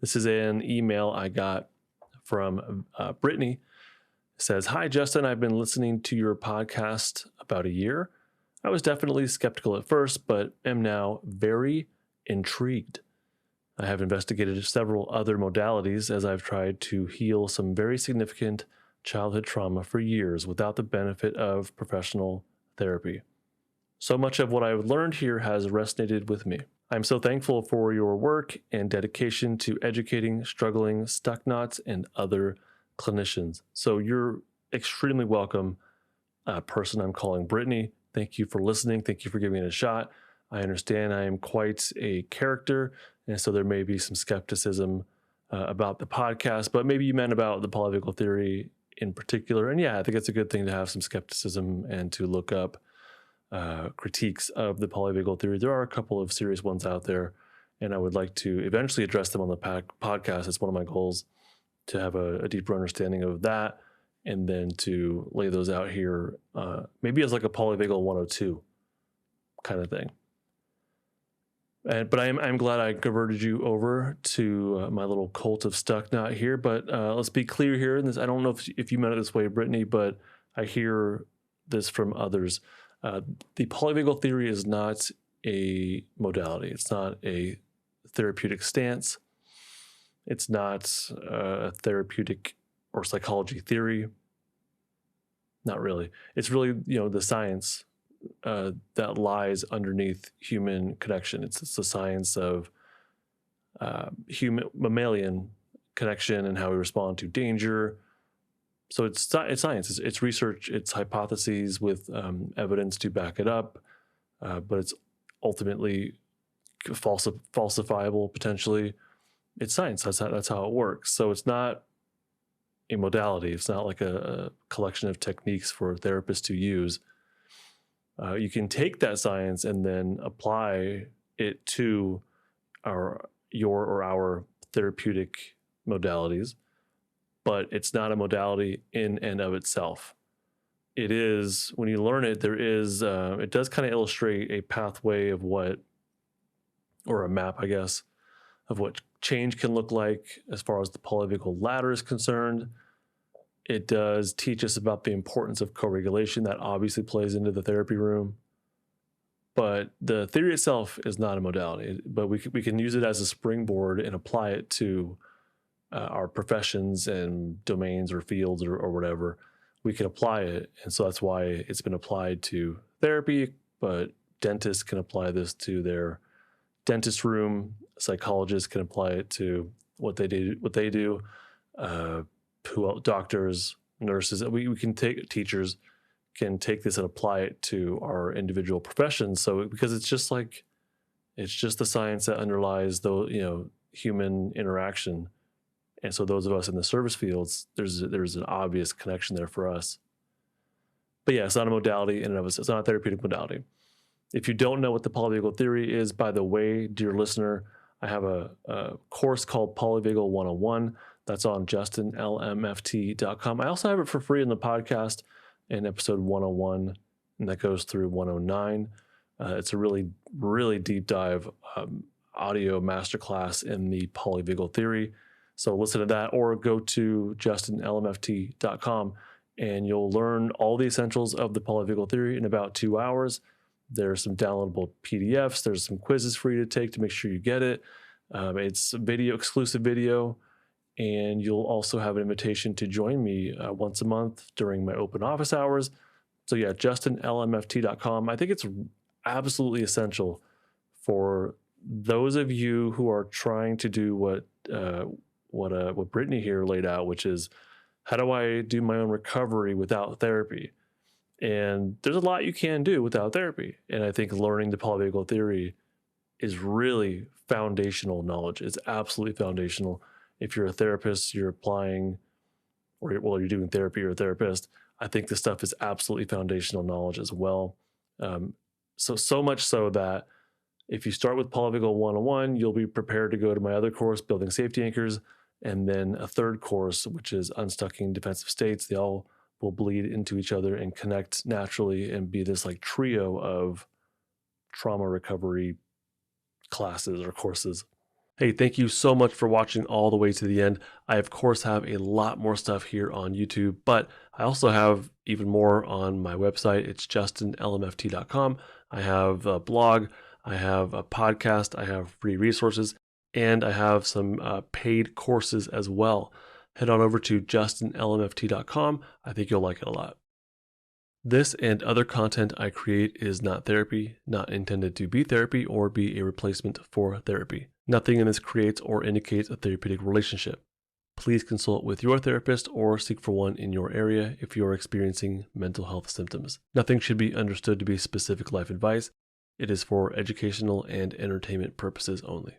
This is an email I got from Brittany. It says, "Hi, Justin. I've been listening to your podcast about a year. I was definitely skeptical at first, but am now very intrigued. I have investigated several other modalities as I've tried to heal some very significant childhood trauma for years without the benefit of professional therapy. So much of what I've learned here has resonated with me. I'm so thankful for your work and dedication to educating struggling stuck knots and other clinicians." So you're extremely welcome, person I'm calling Brittany. Thank you for listening. Thank you for giving it a shot. I understand I am quite a character, and so there may be some skepticism about the podcast, but maybe you meant about the polyvagal theory in particular. And yeah, I think it's a good thing to have some skepticism and to look up critiques of the polyvagal theory. There are a couple of serious ones out there, and I would like to eventually address them on the podcast. It's one of my goals to have a deeper understanding of that, and then to lay those out here, maybe as like a polyvagal 102 kind of thing. But I'm glad I converted you over to my little cult of stuck knot here. But let's be clear here. I don't know if you meant it this way, Brittany, but I hear this from others. The polyvagal theory is not a modality. It's not a therapeutic stance. It's not a therapeutic or psychology theory. Not really. It's really, the science that lies underneath human connection. It's the science of human mammalian connection and how we respond to danger. So it's science. It's research. It's hypotheses with evidence to back it up, but it's ultimately falsifiable potentially. It's science. That's how it works. So it's not a modality. It's not like a collection of techniques for therapists to use. You can take that science and then apply it to your or our therapeutic modalities, but it's not a modality in and of itself. It is, when you learn it, it does kind of illustrate a pathway of or a map, I guess, of what change can look like as far as the polyvagal ladder is concerned. It does teach us about the importance of co-regulation. That obviously plays into the therapy room. But the theory itself is not a modality, but we can use it as a springboard and apply it to our professions and domains or fields or whatever. We can apply it. And so that's why it's been applied to therapy, but dentists can apply this to their dentist room. Psychologists can apply it to what they do. Doctors, nurses, we can take, teachers can take this and apply it to our individual professions. So because it's just the science that underlies human interaction. And so those of us in the service fields, there's an obvious connection there for us. But yeah, it's not a modality in and of itself. It's not a therapeutic modality. If you don't know what the polyvagal theory is, by the way, dear listener, I have a course called Polyvagal 101. That's on justinlmft.com. I also have it for free in the podcast in episode 101, and that goes through 109. It's a really, really deep dive audio masterclass in the polyvagal theory. So listen to that, or go to justinlmft.com, and you'll learn all the essentials of the polyvagal theory in about 2 hours. There's some downloadable PDFs. There's some quizzes for you to take to make sure you get it. It's exclusive video, and you'll also have an invitation to join me once a month during my open office hours. So yeah, justinlmft.com. I think it's absolutely essential for those of you who are trying to do what Brittany here laid out, which is, how do I do my own recovery without therapy? And there's a lot you can do without therapy. And I think learning the polyvagal theory is really foundational knowledge. It's absolutely foundational. If you're a therapist, you're applying, you're doing therapy, you're a therapist, I think this stuff is absolutely foundational knowledge as well. So much so that if you start with Polyvagal 101, you'll be prepared to go to my other course, Building Safety Anchors, and then a third course, which is Unstucking Defensive States. They all will bleed into each other and connect naturally and be this like trio of trauma recovery classes or courses. Hey, thank you so much for watching all the way to the end. I, of course, have a lot more stuff here on YouTube, but I also have even more on my website. It's justinlmft.com. I have a blog, I have a podcast, I have free resources, and I have some paid courses as well. Head on over to justinlmft.com. I think you'll like it a lot. This and other content I create is not therapy, not intended to be therapy or be a replacement for therapy. Nothing in this creates or indicates a therapeutic relationship. Please consult with your therapist or seek for one in your area if you are experiencing mental health symptoms. Nothing should be understood to be specific life advice. It is for educational and entertainment purposes only.